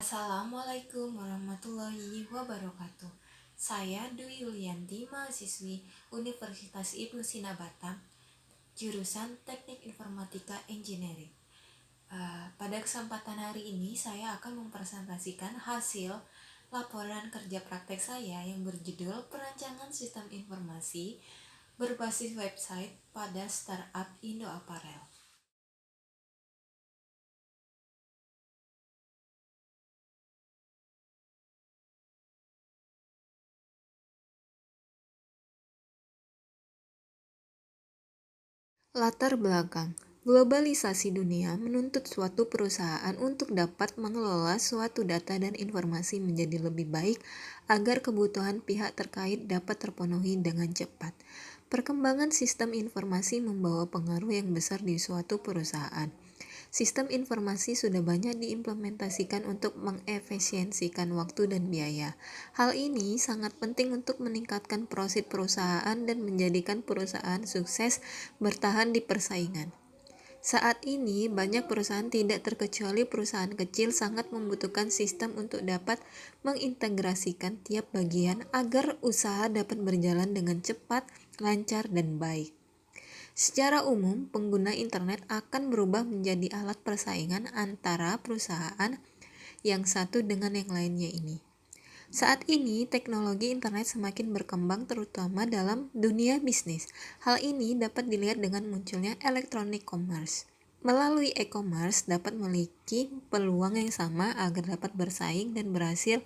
Assalamualaikum warahmatullahi wabarakatuh. Saya Dwi Yulianti, mahasiswi Universitas Ibnu Sina Batam, jurusan Teknik Informatika Engineering. Pada kesempatan hari ini saya akan mempresentasikan hasil laporan kerja praktek saya yang berjudul Perancangan Sistem Informasi berbasis website pada startup Indo Apparel. Latar belakang. Globalisasi dunia menuntut suatu perusahaan untuk dapat mengelola suatu data dan informasi menjadi lebih baik agar kebutuhan pihak terkait dapat terpenuhi dengan cepat. Perkembangan sistem informasi membawa pengaruh yang besar di suatu perusahaan. Sistem informasi sudah banyak diimplementasikan untuk mengefisiensikan waktu dan biaya. Hal ini sangat penting untuk meningkatkan profit perusahaan dan menjadikan perusahaan sukses bertahan di persaingan. Saat ini, banyak perusahaan tidak terkecuali perusahaan kecil sangat membutuhkan sistem untuk dapat mengintegrasikan tiap bagian agar usaha dapat berjalan dengan cepat, lancar, dan baik. Secara umum, pengguna internet akan berubah menjadi alat persaingan antara perusahaan yang satu dengan yang lainnya ini. Saat ini, teknologi internet semakin berkembang terutama dalam dunia bisnis. Hal ini dapat dilihat dengan munculnya electronic commerce. Melalui e-commerce dapat memiliki peluang yang sama agar dapat bersaing dan berhasil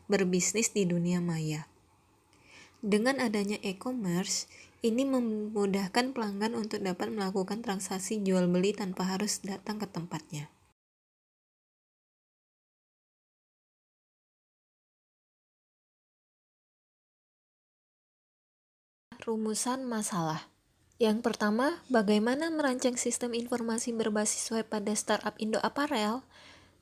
berbisnis di dunia maya. Dengan adanya e-commerce, ini memudahkan pelanggan untuk dapat melakukan transaksi jual beli tanpa harus datang ke tempatnya. Rumusan masalah. Yang pertama, bagaimana merancang sistem informasi berbasis web pada startup Indo Apparel?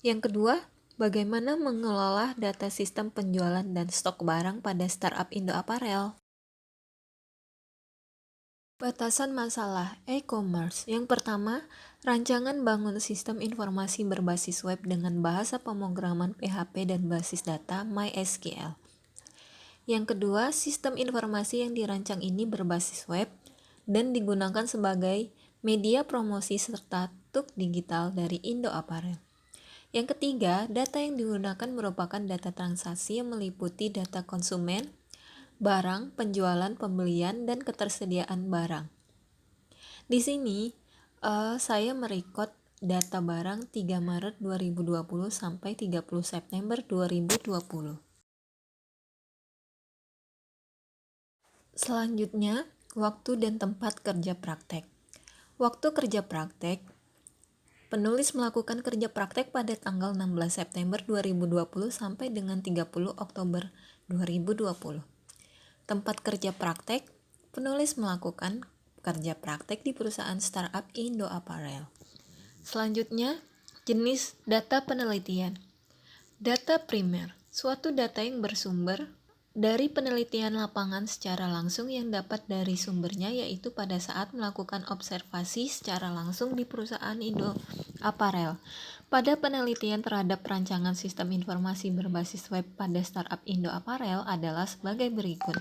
Yang kedua, bagaimana mengelola data sistem penjualan dan stok barang pada startup Indo Apparel? Batasan masalah e-commerce. Yang pertama, rancangan bangun sistem informasi berbasis web dengan bahasa pemrograman PHP dan basis data MySQL. Yang kedua, sistem informasi yang dirancang ini berbasis web dan digunakan sebagai media promosi serta tuk digital dari Indo Apparel. Yang ketiga, data yang digunakan merupakan data transaksi yang meliputi data konsumen, barang, penjualan, pembelian, dan ketersediaan barang. Di sini saya merekod data barang 3 Maret 2020 sampai 30 September 2020. Selanjutnya, waktu dan tempat kerja praktek. Waktu kerja praktek, penulis melakukan kerja praktek pada tanggal 16 September 2020 sampai dengan 30 Oktober 2020. Tempat kerja praktek, penulis melakukan kerja praktek di perusahaan startup Indo Apparel. Selanjutnya, jenis data penelitian. Data primer, suatu data yang bersumber dari penelitian lapangan secara langsung yang dapat dari sumbernya yaitu pada saat melakukan observasi secara langsung di perusahaan Indo Apparel. Pada penelitian terhadap perancangan sistem informasi berbasis web pada startup Indo Apparel adalah sebagai berikut.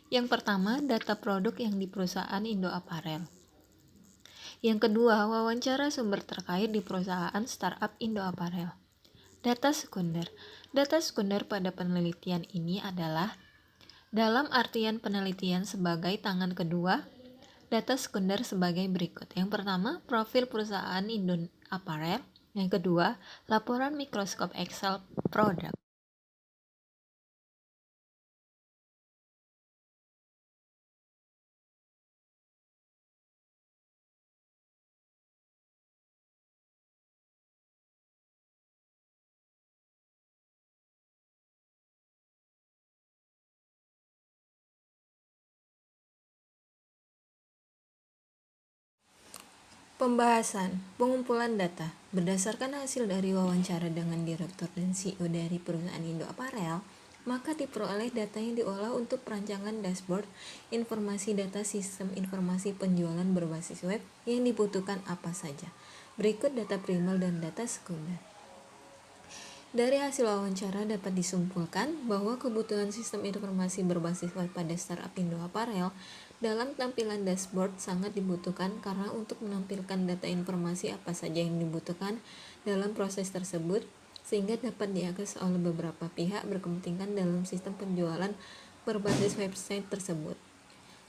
Yang pertama, data produk yang di perusahaan Indo Apparel. Yang kedua, wawancara sumber terkait di perusahaan startup Indo Apparel. Data sekunder. Data sekunder pada penelitian ini adalah dalam artian penelitian sebagai tangan kedua, data sekunder sebagai berikut. Yang pertama, profil perusahaan Indo Apparel. Yang kedua, laporan mikroskop Excel produk. Pembahasan, pengumpulan data. Berdasarkan hasil dari wawancara dengan direktur dan CEO dari perusahaan Indo Apparel, maka diperoleh data yang diolah untuk perancangan dashboard, informasi data sistem informasi penjualan berbasis web yang dibutuhkan apa saja. Berikut data primer dan data sekunder. Dari hasil wawancara dapat disimpulkan bahwa kebutuhan sistem informasi berbasis web pada startup Indo Apparel dalam tampilan dashboard sangat dibutuhkan karena untuk menampilkan data informasi apa saja yang dibutuhkan dalam proses tersebut sehingga dapat diakses oleh beberapa pihak berkepentingan dalam sistem penjualan berbasis website tersebut.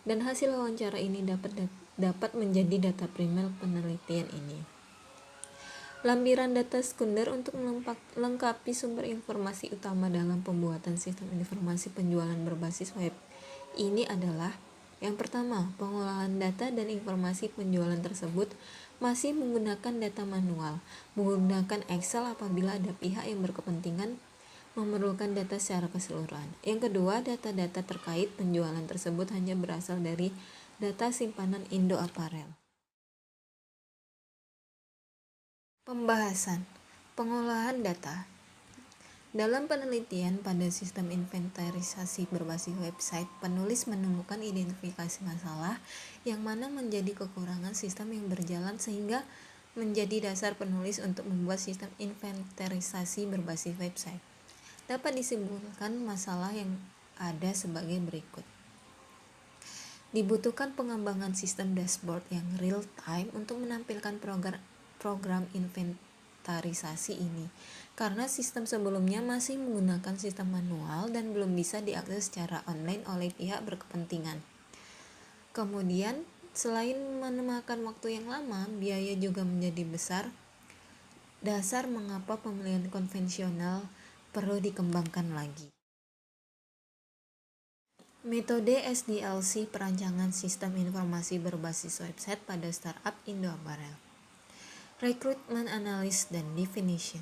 Dan hasil wawancara ini dapat menjadi data primer penelitian ini. Lampiran data sekunder untuk melengkapi sumber informasi utama dalam pembuatan sistem informasi penjualan berbasis web ini adalah yang pertama, pengolahan data dan informasi penjualan tersebut masih menggunakan data manual, menggunakan Excel apabila ada pihak yang berkepentingan memerlukan data secara keseluruhan. Yang kedua, data-data terkait penjualan tersebut hanya berasal dari data simpanan Indo Apparel. Pembahasan pengolahan data. Dalam penelitian pada sistem inventarisasi berbasis website, penulis menemukan identifikasi masalah yang mana menjadi kekurangan sistem yang berjalan sehingga menjadi dasar penulis untuk membuat sistem inventarisasi berbasis website. Dapat disimpulkan masalah yang ada sebagai berikut. Dibutuhkan pengembangan sistem dashboard yang real time untuk menampilkan program inventarisasi ini karena sistem sebelumnya masih menggunakan sistem manual dan belum bisa diakses secara online oleh pihak berkepentingan. Kemudian, selain memakan waktu yang lama, biaya juga menjadi besar. Dasar mengapa pemilihan konvensional perlu dikembangkan lagi. Metode SDLC perancangan sistem informasi berbasis website pada startup Indo Apparel. Recruitment Analysis dan Definition.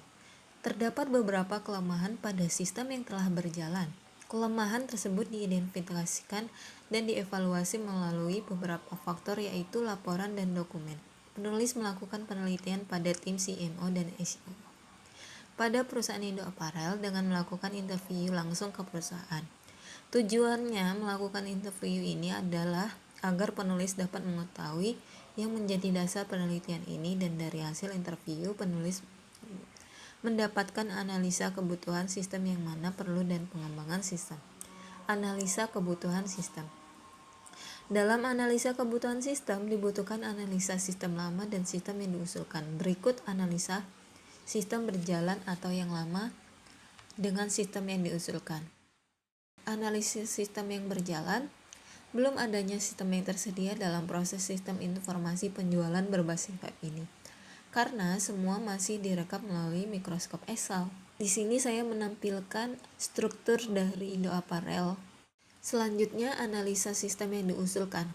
Terdapat beberapa kelemahan pada sistem yang telah berjalan. Kelemahan tersebut diidentifikasikan dan dievaluasi melalui beberapa faktor yaitu laporan dan dokumen. Penulis melakukan penelitian pada tim CMO dan SEO pada perusahaan Indo Apparel dengan melakukan interview langsung ke perusahaan. Tujuannya melakukan interview ini adalah agar penulis dapat mengetahui yang menjadi dasar penelitian ini dan dari hasil interview penulis mendapatkan analisa kebutuhan sistem yang mana perlu dan pengembangan sistem. Analisa kebutuhan sistem. Dalam analisa kebutuhan sistem dibutuhkan analisa sistem lama dan sistem yang diusulkan. Berikut analisa sistem berjalan atau yang lama dengan sistem yang diusulkan. Analisis sistem yang berjalan. Belum adanya sistem yang tersedia dalam proses sistem informasi penjualan berbasis web ini, karena semua masih direkam melalui mikroskop Excel. Di sini saya menampilkan struktur dari Indo Apparel. Selanjutnya, analisa sistem yang diusulkan.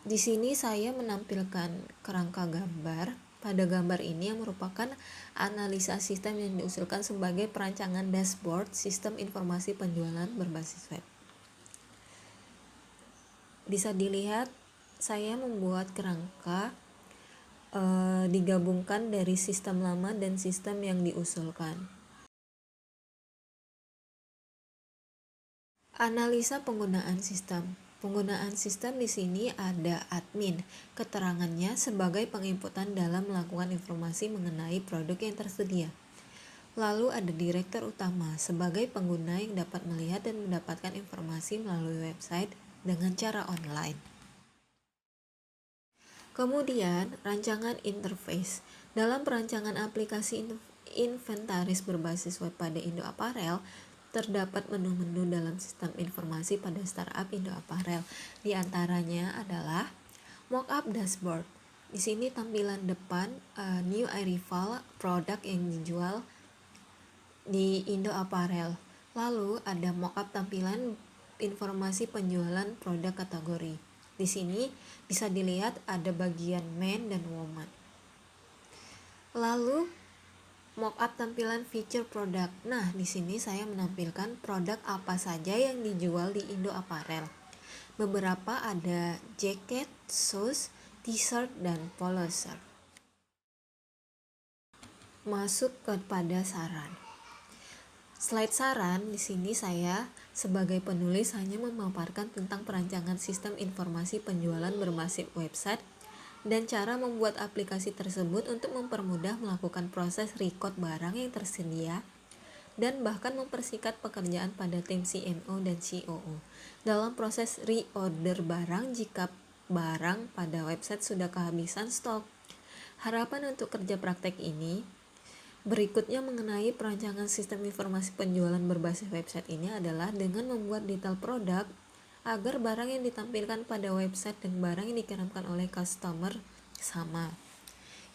Di sini saya menampilkan kerangka gambar. Pada gambar ini yang merupakan analisa sistem yang diusulkan sebagai perancangan dashboard sistem informasi penjualan berbasis web. Bisa dilihat saya membuat kerangka digabungkan dari sistem lama dan sistem yang diusulkan. Analisa penggunaan sistem. Penggunaan sistem di sini ada admin, keterangannya sebagai penginputan dalam melakukan informasi mengenai produk yang tersedia. Lalu ada direktur utama sebagai pengguna yang dapat melihat dan mendapatkan informasi melalui website dengan cara online. Kemudian, rancangan interface. Dalam perancangan aplikasi inventaris berbasis web pada Indo Apparel, terdapat menu-menu dalam sistem informasi pada startup Indo Apparel. Di antaranya adalah mockup dashboard. Di sini tampilan depan new arrival produk yang dijual di Indo Apparel. Lalu ada mockup tampilan informasi penjualan produk kategori. Di sini bisa dilihat ada bagian men dan woman. Lalu mockup tampilan feature produk. Nah, di sini saya menampilkan produk apa saja yang dijual di Indo Apparel. Beberapa ada jaket, shoes, t-shirt, dan polo shirt. Masuk kepada saran. Slide saran, di sini saya sebagai penulis hanya memaparkan tentang perancangan sistem informasi penjualan berbasis website dan cara membuat aplikasi tersebut untuk mempermudah melakukan proses record barang yang tersedia dan bahkan mempersingkat pekerjaan pada tim CMO dan COO dalam proses reorder barang jika barang pada website sudah kehabisan stok. Harapan untuk kerja praktek ini berikutnya mengenai perancangan sistem informasi penjualan berbasis website ini adalah dengan membuat detail produk agar barang yang ditampilkan pada website dan barang yang dikirimkan oleh customer sama.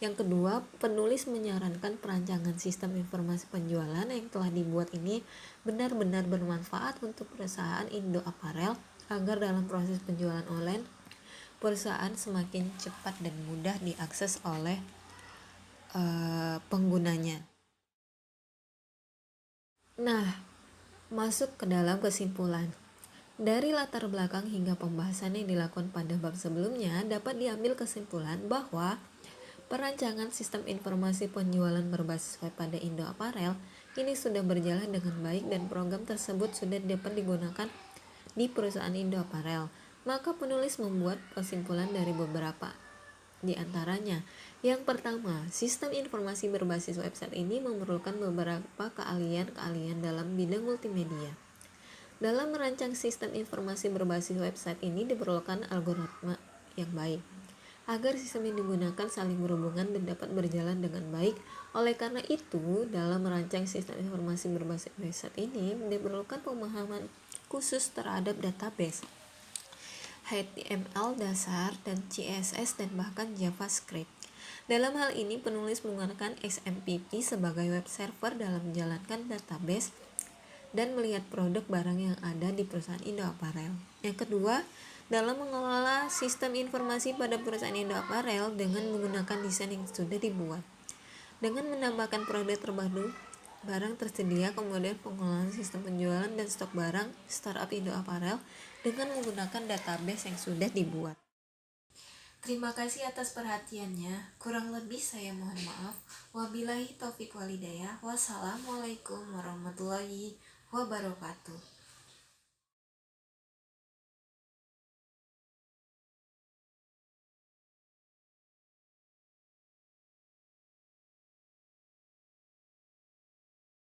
Yang kedua, penulis menyarankan perancangan sistem informasi penjualan yang telah dibuat ini benar-benar bermanfaat untuk perusahaan Indo Apparel agar dalam proses penjualan online perusahaan semakin cepat dan mudah diakses oleh penggunanya. Nah, masuk ke dalam kesimpulan. Dari latar belakang hingga pembahasan yang dilakukan pada bab sebelumnya, dapat diambil kesimpulan bahwa perancangan sistem informasi penjualan berbasis web pada Indo Apparel ini sudah berjalan dengan baik dan program tersebut sudah dapat digunakan di perusahaan Indo Apparel. Maka penulis membuat kesimpulan dari beberapa di antaranya. Yang pertama, sistem informasi berbasis website ini memerlukan beberapa keahlian dalam bidang multimedia. Dalam merancang sistem informasi berbasis website ini diperlukan algoritma yang baik agar sistem yang digunakan saling berhubungan dan dapat berjalan dengan baik. Oleh karena itu, dalam merancang sistem informasi berbasis website ini diperlukan pemahaman khusus terhadap database, HTML dasar, dan CSS, dan bahkan JavaScript. Dalam hal ini, penulis menggunakan XMPP sebagai web server dalam menjalankan database dan melihat produk barang yang ada di perusahaan Indo Apparel. Yang kedua, dalam mengelola sistem informasi pada perusahaan Indo Apparel dengan menggunakan desain yang sudah dibuat. Dengan menambahkan produk terbaru, barang tersedia, kemudian pengelolaan sistem penjualan dan stok barang startup Indo Apparel dengan menggunakan database yang sudah dibuat. Terima kasih atas perhatiannya. Kurang lebih saya mohon maaf. Wabillahi taufik walhidayah. Wassalamualaikum warahmatullahi wabarakatuh.